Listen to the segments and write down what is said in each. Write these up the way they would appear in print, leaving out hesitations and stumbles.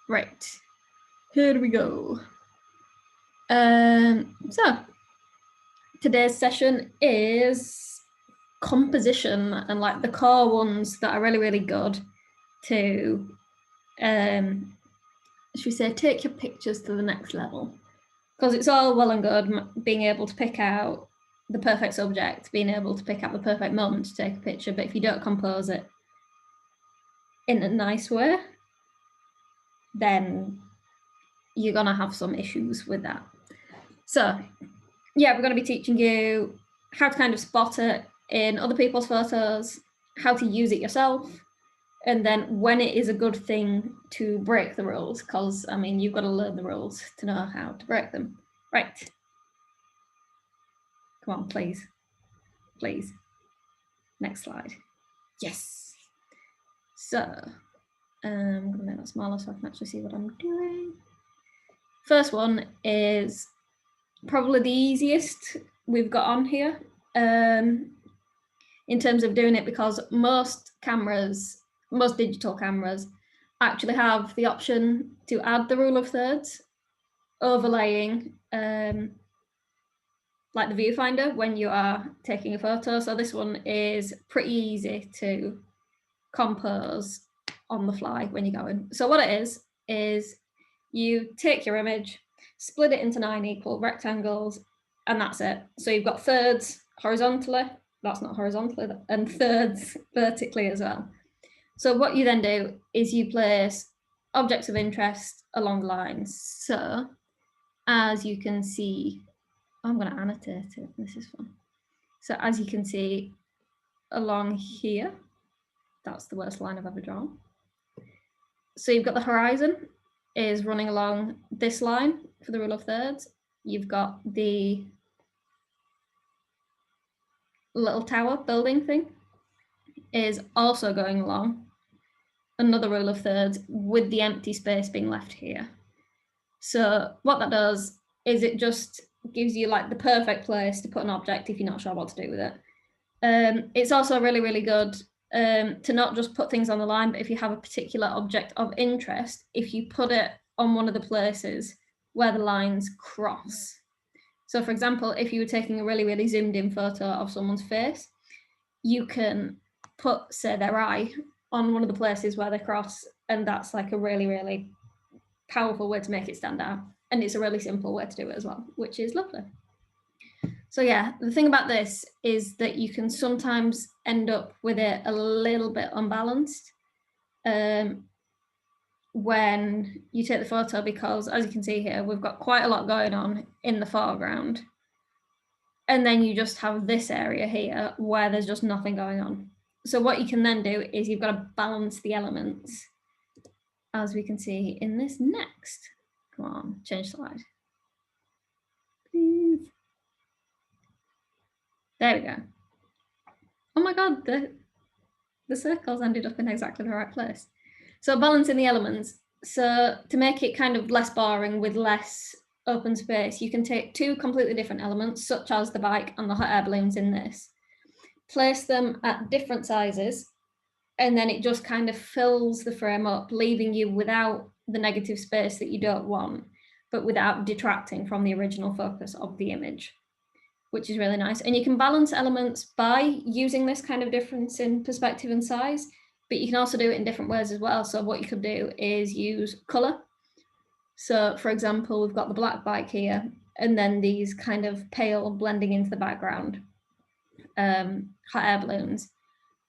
Right, here we go. So today's session is composition and like the core ones that are really, really good to, should we say, take your pictures to the next level. Because it's all well and good being able to pick out the perfect subject, being able to pick out the perfect moment to take a picture, but if you don't compose it in a nice way, then you're gonna have some issues with that. So yeah, we're going to be teaching you how to kind of spot it in other people's photos, how to use it yourself, and then when it is a good thing to break the rules, because I mean, you've got to learn the rules to know how to break them. Right. Come on, please. Please. Next slide. Yes. So I'm going to make that smaller so I can actually see what I'm doing. First one is probably the easiest we've got on here in terms of doing it, because most digital cameras actually have the option to add the rule of thirds, overlaying like the viewfinder when you are taking a photo. So this one is pretty easy to compose on the fly when you're going. So what it is you take your image, split it into 9 equal rectangles, and that's it. So you've got thirds horizontally, that's not horizontally, and thirds vertically as well. So what you then do is you place objects of interest along lines. So as you can see, I'm going to annotate it, this is fun. So as you can see along here, that's the worst line I've ever drawn. So you've got the horizon is running along this line for the rule of thirds. You've got the little tower building thing is also going along another rule of thirds with the empty space being left here. So what that does is it just gives you like the perfect place to put an object if you're not sure what to do with it. It's also really, really good to not just put things on the line, but if you have a particular object of interest, if you put it on one of the places where the lines cross. So for example, if you were taking a really, really zoomed in photo of someone's face, you can put, say, their eye on one of the places where they cross, and that's like a really, really powerful way to make it stand out. And it's a really simple way to do it as well, which is lovely. So yeah, the thing about this is that you can sometimes end up with it a little bit unbalanced when you take the photo, because as you can see here, we've got quite a lot going on in the foreground. And then you just have this area here where there's just nothing going on. So what you can then do is you've got to balance the elements, as we can see in this next. Come on, change slide. Please. There we go. Oh my God, the circles ended up in exactly the right place. So balancing the elements. So to make it kind of less boring with less open space, you can take two completely different elements, such as the bike and the hot air balloons in this, place them at different sizes, and then it just kind of fills the frame up, leaving you without the negative space that you don't want, but without detracting from the original focus of the image, which is really nice. And you can balance elements by using this kind of difference in perspective and size, but you can also do it in different ways as well. So what you could do is use color. So for example, we've got the black bike here, and then these kind of pale blending into the background, hot air balloons.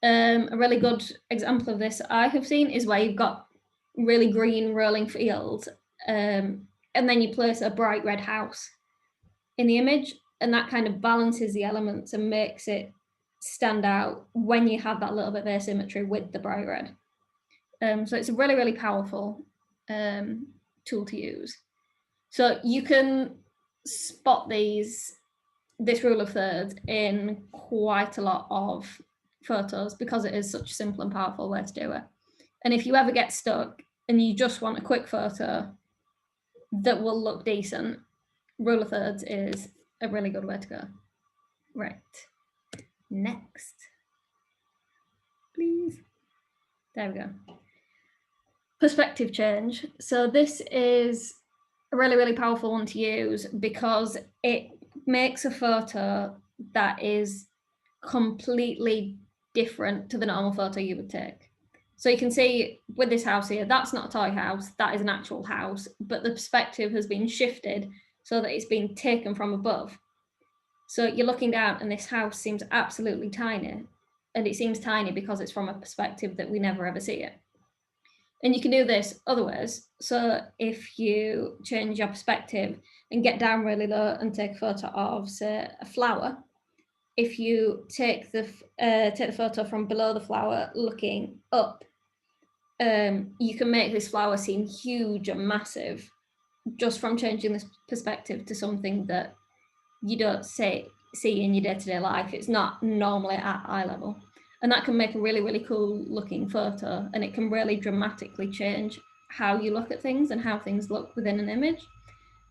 A really good example of this I have seen is where you've got really green rolling fields, and then you place a bright red house in the image, and that kind of balances the elements and makes it stand out when you have that little bit of asymmetry with the bright red. So it's a really, really powerful tool to use. So you can spot this rule of thirds in quite a lot of photos because it is such a simple and powerful way to do it. And if you ever get stuck and you just want a quick photo that will look decent, rule of thirds is a really good way to go. Right, next, please. There we go. perspective change. So this is a really, really powerful one to use because it makes a photo that is completely different to the normal photo you would take. So you can see with this house here, that's not a toy house, that is an actual house, but the perspective has been shifted so that it's been taken from above. So you're looking down and this house seems absolutely tiny, and it seems tiny because it's from a perspective that we never ever see it. And you can do this other ways. So if you change your perspective and get down really low and take a photo of, say, a flower, if you take the photo from below the flower looking up, you can make this flower seem huge and massive just from changing this perspective to something that you don't see in your day-to-day life. It's not normally at eye level. And that can make a really, really cool looking photo, and it can really dramatically change how you look at things and how things look within an image.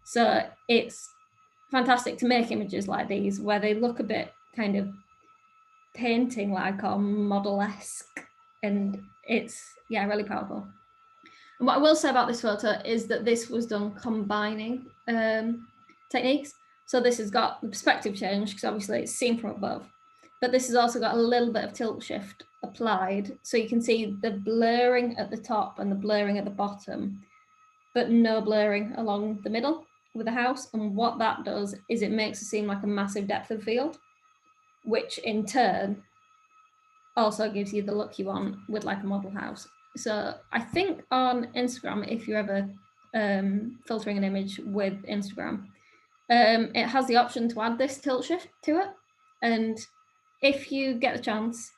So it's fantastic to make images like these where they look a bit kind of painting like or model-esque, and it's, yeah, really powerful. And what I will say about this photo is that this was done combining techniques. So this has got the perspective change because obviously it's seen from above, but this has also got a little bit of tilt shift applied. So you can see the blurring at the top and the blurring at the bottom, but no blurring along the middle with the house. And what that does is it makes it seem like a massive depth of field, which in turn also gives you the look you want with like a model house. So I think on Instagram, if you're ever filtering an image with Instagram, it has the option to add this tilt shift to it. And if you get the chance,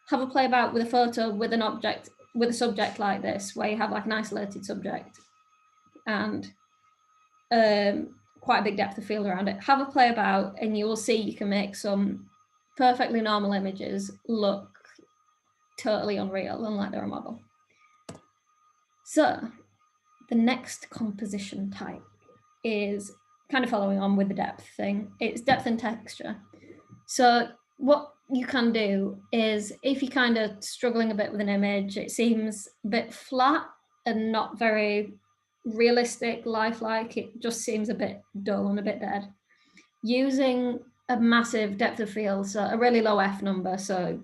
have a play about with a photo with an object, with a subject like this, where you have like an isolated subject and quite a big depth of field around it. Have a play about and you will see you can make some perfectly normal images look totally unreal and like they're a model. So the next composition type is kind of following on with the depth thing. It's depth and texture. So what you can do is if you're kind of struggling a bit with an image, it seems a bit flat and not very realistic, lifelike, it just seems a bit dull and a bit dead. Using a massive depth of field, so a really low F number, so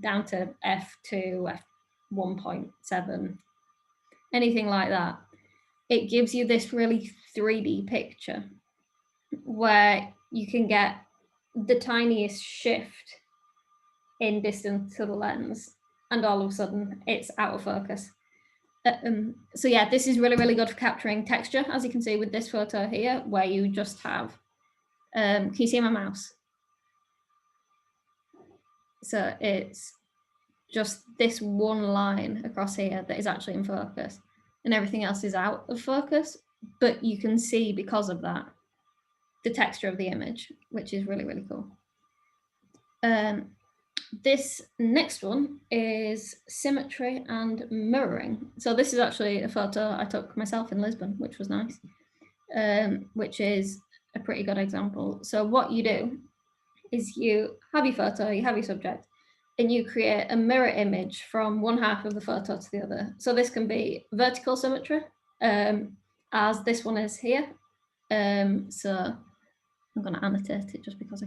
down to F2, F1.7, anything like that, it gives you this really 3D picture where you can get the tiniest shift in distance to the lens and all of a sudden it's out of focus. So yeah, this is really, really good for capturing texture, as you can see with this photo here, where you just have, can you see my mouse? So it's just this one line across here that is actually in focus and everything else is out of focus, but you can see because of that the texture of the image, which is really, really cool. This next one is symmetry and mirroring. So this is actually a photo I took myself in Lisbon, which was nice, which is a pretty good example. So what you do is you have your photo, you have your subject, and you create a mirror image from one half of the photo to the other. So this can be vertical symmetry, as this one is here. So I'm going to annotate it just because I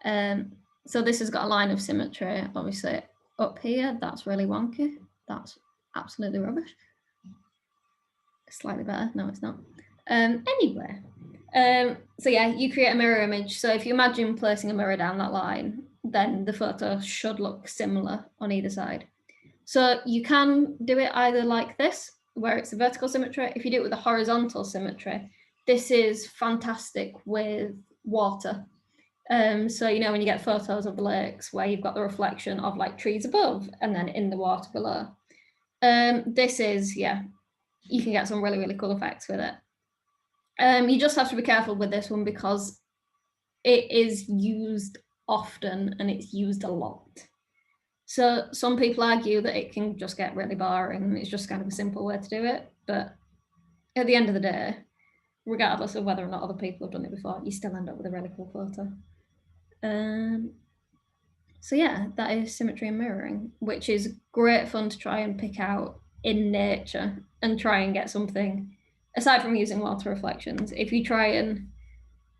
can. So this has got a line of symmetry, obviously up here, that's really wonky. That's absolutely rubbish. Slightly better, no it's not. Anyway, so yeah, you create a mirror image. So if you imagine placing a mirror down that line, then the photo should look similar on either side. So you can do it either like this, where it's a vertical symmetry. If you do it with a horizontal symmetry, this is fantastic with water. So, you know, when you get photos of the lakes where you've got the reflection of like trees above and then in the water below. This is, yeah, you can get some really, really cool effects with it. You just have to be careful with this one because it is used often and it's used a lot. So some people argue that it can just get really boring and it's just kind of a simple way to do it. But at the end of the day, regardless of whether or not other people have done it before, you still end up with a really cool photo. So yeah, that is symmetry and mirroring, which is great fun to try and pick out in nature and try and get something, aside from using water reflections, if you try and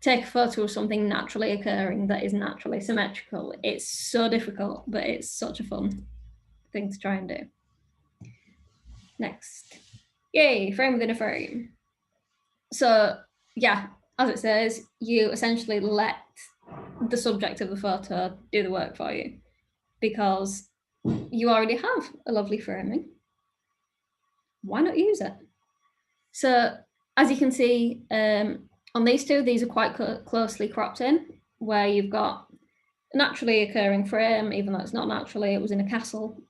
take a photo of something naturally occurring that is naturally symmetrical, it's so difficult, but it's such a fun thing to try and do. Next. Yay, frame within a frame. So yeah, as it says, you essentially let the subject of the photo do the work for you because you already have a lovely framing. Why not use it? So as you can see, on these two, these are quite closely cropped in, where you've got a naturally occurring frame, even though it's not naturally, it was in a castle,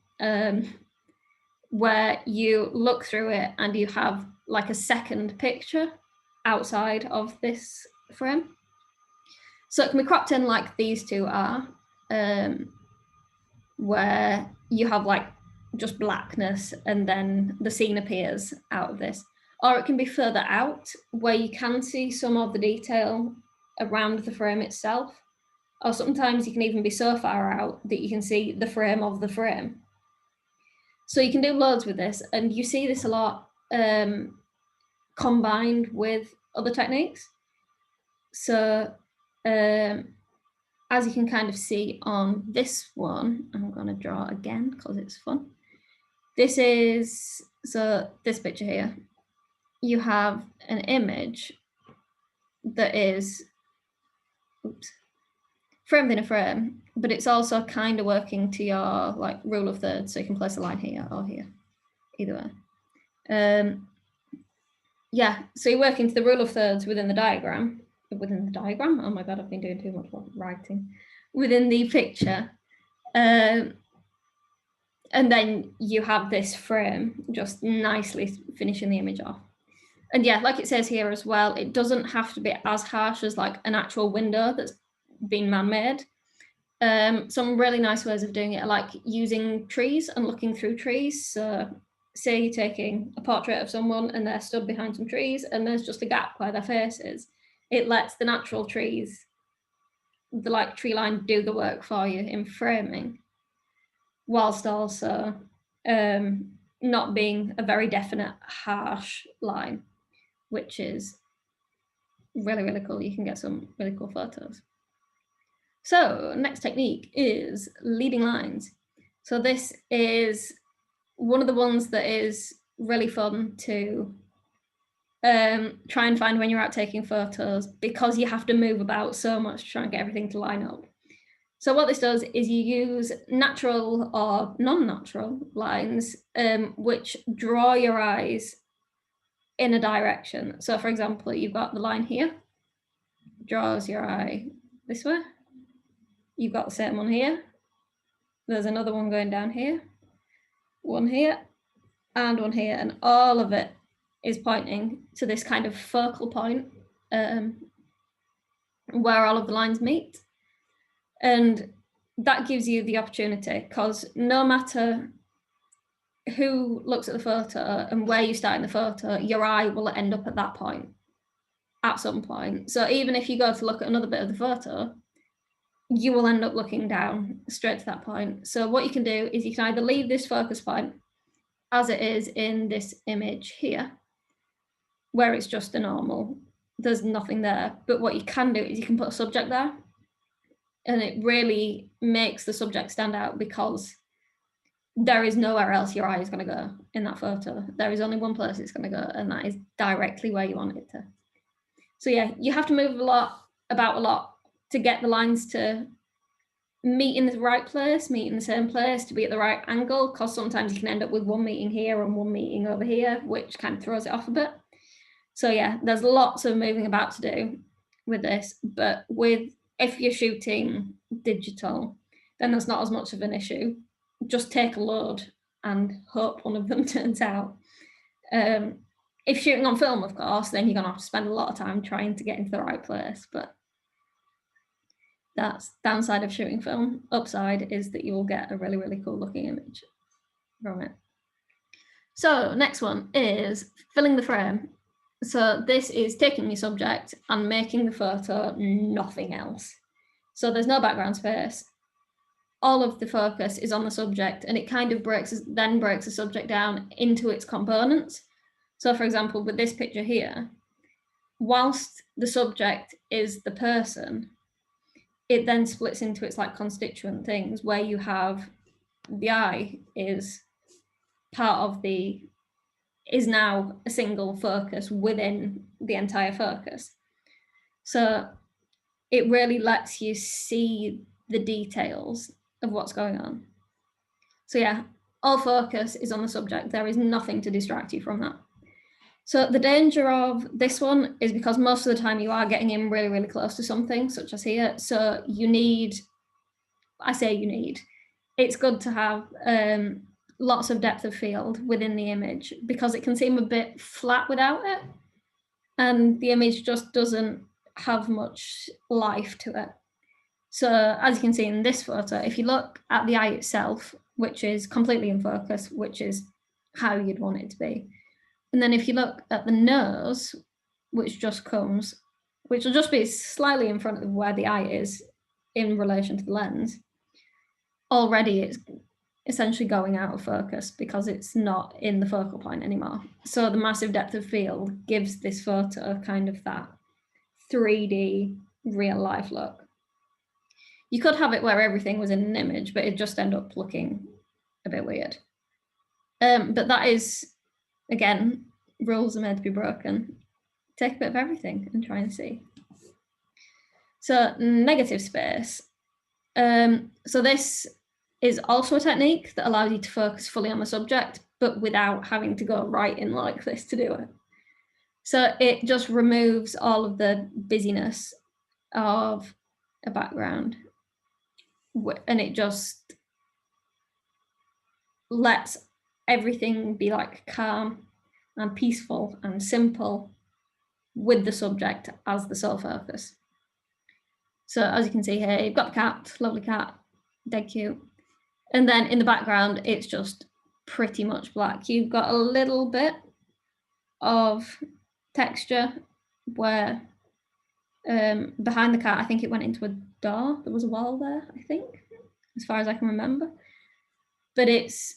where you look through it and you have like a second picture outside of this frame. So it can be cropped in like these two are, where you have like just blackness and then the scene appears out of this. Or it can be further out where you can see some of the detail around the frame itself. Or sometimes you can even be so far out that you can see the frame of the frame. So you can do loads with this, and you see this a lot combined with other techniques. So as you can kind of see on this one, I'm going to draw again because it's fun. This is, so this picture here, you have an image that is, framed in a frame, but it's also kind of working to your like rule of thirds. So you can place a line here or here, either way. Yeah, so you're working to the rule of thirds within the diagram. Oh my God, I've been doing too much writing. Within the picture. And then you have this frame just nicely finishing the image off. And yeah, like it says here as well, it doesn't have to be as harsh as like an actual window that's been man-made. Some really nice ways of doing it are like using trees and looking through trees. So say you're taking a portrait of someone and they're stood behind some trees and there's just a gap where their face is. It lets the natural trees, the like tree line, do the work for you in framing, whilst also not being a very definite, harsh line, which is really, really cool. You can get some really cool photos. So next technique is leading lines. So this is one of the ones that is really fun to try and find when you're out taking photos, because you have to move about so much to try and get everything to line up. So what this does is you use natural or non-natural lines, which draw your eyes in a direction. So for example, you've got the line here, draws your eye this way. You've got the same one here. There's another one going down here, one here, and one here, and all of it is pointing to this kind of focal point where all of the lines meet. And that gives you the opportunity, because no matter who looks at the photo and where you start in the photo, your eye will end up at that point at some point. So even if you go to look at another bit of the photo, you will end up looking down straight to that point. So what you can do is you can either leave this focus point as it is in this image here, where it's just a normal, there's nothing there. But what you can do is you can put a subject there, and it really makes the subject stand out because there is nowhere else your eye is going to go in that photo. There is only one place it's going to go, and that is directly where you want it to. So yeah, you have to move about a lot to get the lines to meet in the right place, meet in the same place, to be at the right angle, because sometimes you can end up with one meeting here and one meeting over here, which kind of throws it off a bit. So yeah, there's lots of moving about to do with this, but if you're shooting digital, then there's not as much of an issue. Just take a load and hope one of them turns out. If shooting on film, of course, then you're going to have to spend a lot of time trying to get into the right place, but that's downside of shooting film. Upside is that you will get a really, really cool looking image from it. So next one is filling the frame. So this is taking your subject and making the photo nothing else. So there's no background space. all of the focus is on the subject, and it kind of breaks the subject down into its components. So for example, with this picture here, whilst the subject is the person, it then splits into its like constituent things, where you have the eye is now a single focus within the entire focus. So it really lets you see the details of what's going on. So yeah, all focus is on the subject. There is nothing to distract you from that. So the danger of this one is because most of the time you are getting in really, really close to something, such as here. So it's good to have lots of depth of field within the image, because it can seem a bit flat without it. And the image just doesn't have much life to it. So as you can see in this photo, if you look at the eye itself, which is completely in focus, which is how you'd want it to be. And then if you look at the nose, which will just be slightly in front of where the eye is in relation to the lens, already it's essentially going out of focus because it's not in the focal point anymore. So the massive depth of field gives this photo kind of that 3D real life look. You could have it where everything was in an image, but it just end up looking a bit weird. But that is, again, rules are made to be broken. Take a bit of everything and try and see. So negative space. So this is also a technique that allows you to focus fully on the subject, but without having to go right in like this to do it. So it just removes all of the busyness of a background, and it just lets everything be like calm and peaceful and simple with the subject as the sole focus. So as you can see here, you've got the cat, lovely cat, dead cute. And then in the background, it's just pretty much black. You've got a little bit of texture where behind the cat, I think it went into a door. There was a wall there, I think, as far as I can remember. But it's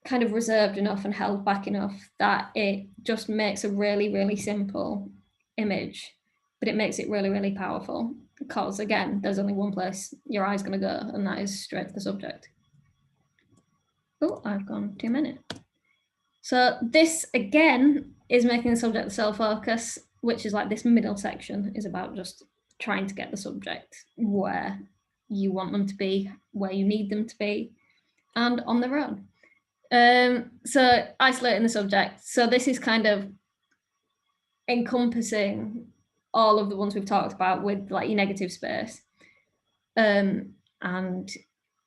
kind of reserved enough and held back enough that it just makes a really, really simple image, but it makes it really, really powerful, because again, there's only one place your eye's going to go, and that is straight to the subject. Oh, I've gone 2 minutes. So this again is making the subject the sole focus, which is like this middle section is about just trying to get the subject where you want them to be, where you need them to be, and on their own. So isolating the subject. So this is kind of encompassing all of the ones we've talked about with like your negative space, and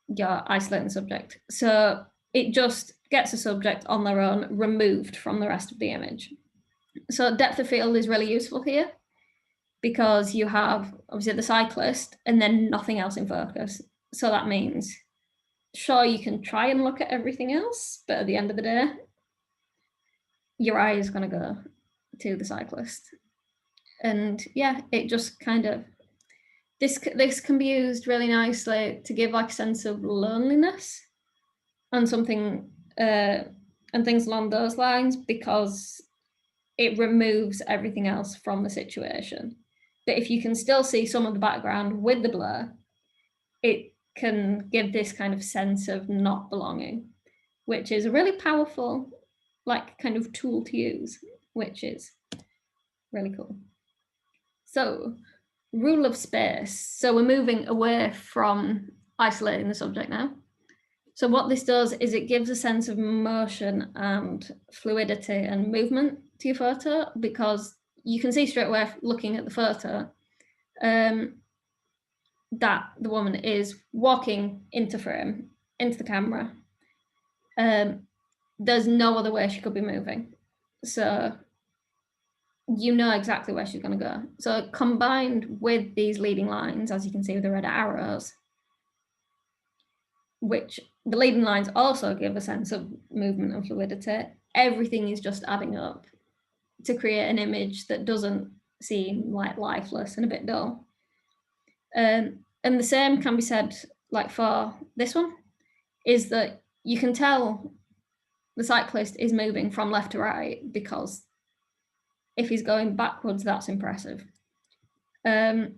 your isolating the subject. So it just gets a subject on their own, removed from the rest of the image. So depth of field is really useful here, because you have obviously the cyclist and then nothing else in focus. So that means, sure, you can try and look at everything else, but at the end of the day, your eye is going to go to the cyclist. And yeah, it just kind of, this can be used really nicely to give like a sense of loneliness and something and things along those lines, because it removes everything else from the situation. But if you can still see some of the background with the blur, it can give this kind of sense of not belonging, which is a really powerful like kind of tool to use, which is really cool. So rule of space. So we're moving away from isolating the subject now. So what this does is it gives a sense of motion and fluidity and movement to your photo, because you can see straight away looking at the photo that the woman is walking into frame, into the camera. There's no other way she could be moving. So you know exactly where she's going to go. So combined with these leading lines, as you can see with the red arrows, which the leading lines also give a sense of movement and fluidity, everything is just adding up to create an image that doesn't seem like lifeless and a bit dull. And the same can be said like for this one, is that you can tell the cyclist is moving from left to right, because if he's going backwards, that's impressive. So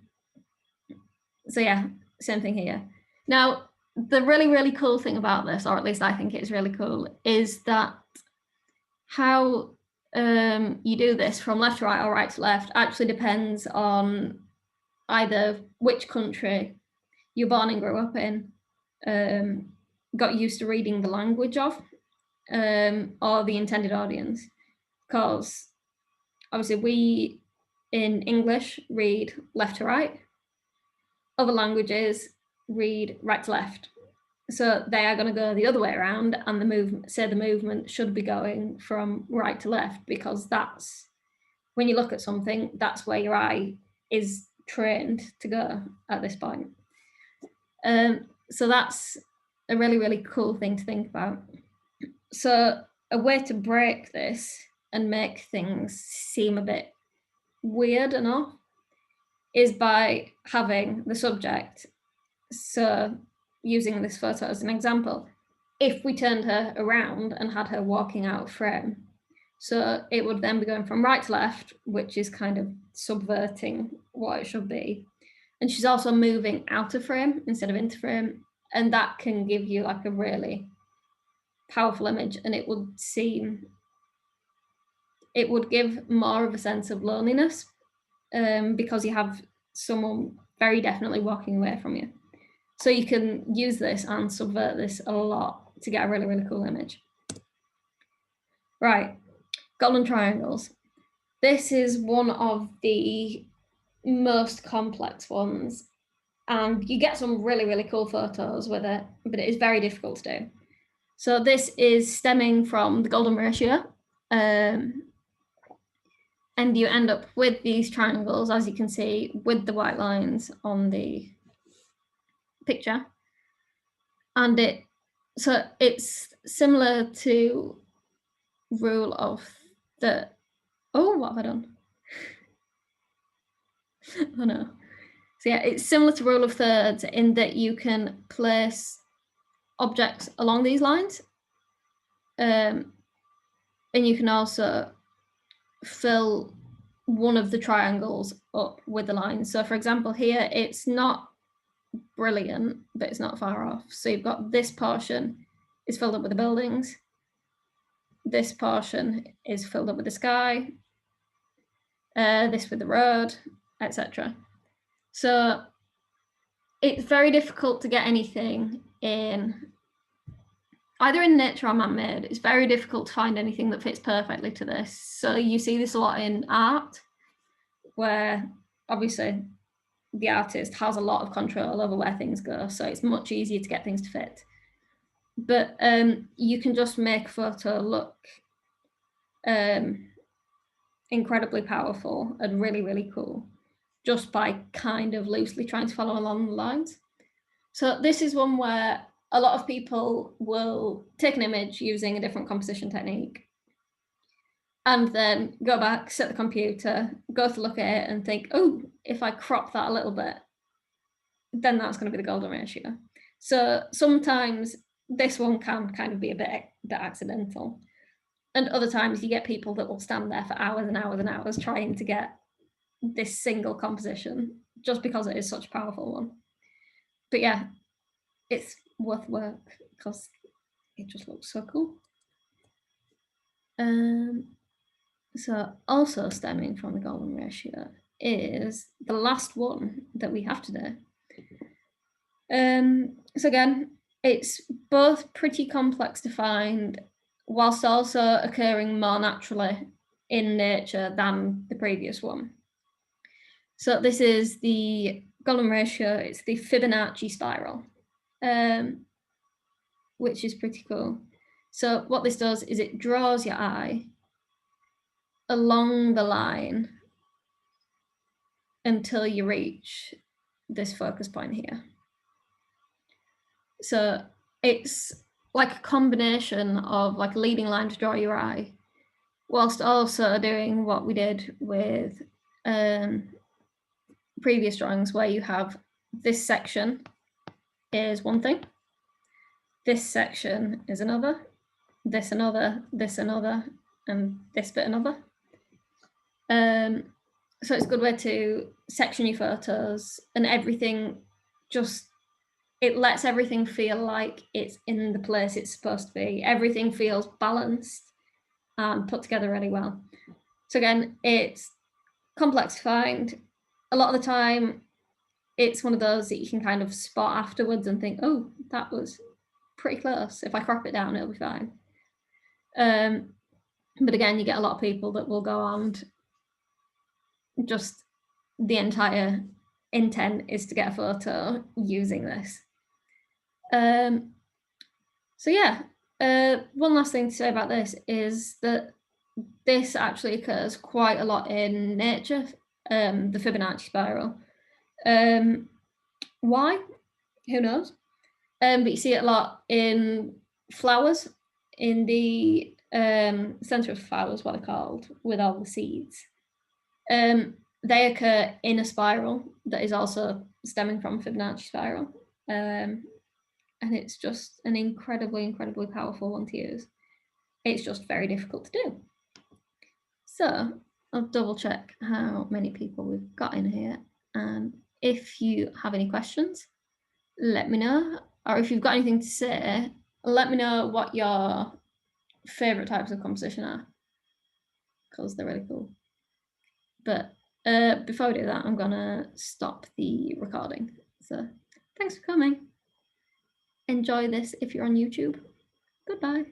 yeah, same thing here. Now, the really, really cool thing about this, or at least I think it's really cool, is that how you do this from left to right or right to left actually depends on either which country you're born and grew up in, got used to reading the language of, or the intended audience. Because obviously we in English read left to right, other languages read right to left. So they are going to go the other way around, and the movement should be going from right to left, because that's, when you look at something, that's where your eye is trained to go at this point. So that's a really, really cool thing to think about. So a way to break this and make things seem a bit weird enough is by having the subject, so using this photo as an example, if we turned her around and had her walking out of frame, so it would then be going from right to left, which is kind of subverting what it should be. And she's also moving out of frame instead of into frame. And that can give you like a really powerful image, and it would give more of a sense of loneliness, because you have someone very definitely walking away from you. So you can use this and subvert this a lot to get a really, really cool image. Right, golden triangles. This is one of the most complex ones, and you get some really, really cool photos with it, but it is very difficult to do. So this is stemming from the golden ratio, and you end up with these triangles, as you can see, with the white lines on the picture. And it's similar to rule of the, oh, what have I done? Oh no. So yeah, it's similar to rule of thirds in that you can place objects along these lines, and you can also fill one of the triangles up with the lines. So for example, here it's not brilliant, but it's not far off. So you've got this portion is filled up with the buildings, this portion is filled up with the sky, this with the road, etc. So it's very difficult to get anything in, either in nature or man-made. It's very difficult to find anything that fits perfectly to this. So you see this a lot in art, where obviously the artist has a lot of control over where things go, so it's much easier to get things to fit. But you can just make a photo look incredibly powerful and really, really cool, just by kind of loosely trying to follow along the lines. So this is one where a lot of people will take an image using a different composition technique, and then go back, set the computer, go to look at it and think, oh, if I crop that a little bit, then that's going to be the golden ratio. So sometimes this one can kind of be a bit accidental. And other times you get people that will stand there for hours and hours and hours trying to get this single composition, just because it is such a powerful one. But yeah, it's worth work because it just looks so cool. So also stemming from the golden ratio is the last one that we have today. So again, it's both pretty complex to find, whilst also occurring more naturally in nature than the previous one. So this is the golden ratio, it's the Fibonacci spiral, which is pretty cool. So what this does is it draws your eye along the line until you reach this focus point here. So it's like a combination of like a leading line to draw your eye, whilst also doing what we did with previous drawings, where you have this section is one thing. This section is another, this another, this another, and this bit another. So it's a good way to section your photos, and everything just, it lets everything feel like it's in the place it's supposed to be. Everything feels balanced and put together really well. So again, it's complex to find. A lot of the time, it's one of those that you can kind of spot afterwards and think, oh, that was pretty close. If I crop it down, it'll be fine. But again, you get a lot of people that will go on just the entire intent is to get a photo using this. So yeah, one last thing to say about this is that this actually occurs quite a lot in nature, the Fibonacci spiral. Why? Who knows? But you see it a lot in flowers, in the center of flowers, what they're called, with all the seeds. They occur in a spiral that is also stemming from Fibonacci spiral. And it's just an incredibly, incredibly powerful one to use. It's just very difficult to do. So I'll double check how many people we've got in here. And if you have any questions, let me know. Or if you've got anything to say, let me know what your favorite types of composition are, because they're really cool. But before we do that, I'm gonna stop the recording. So thanks for coming. Enjoy this if you're on YouTube. Goodbye.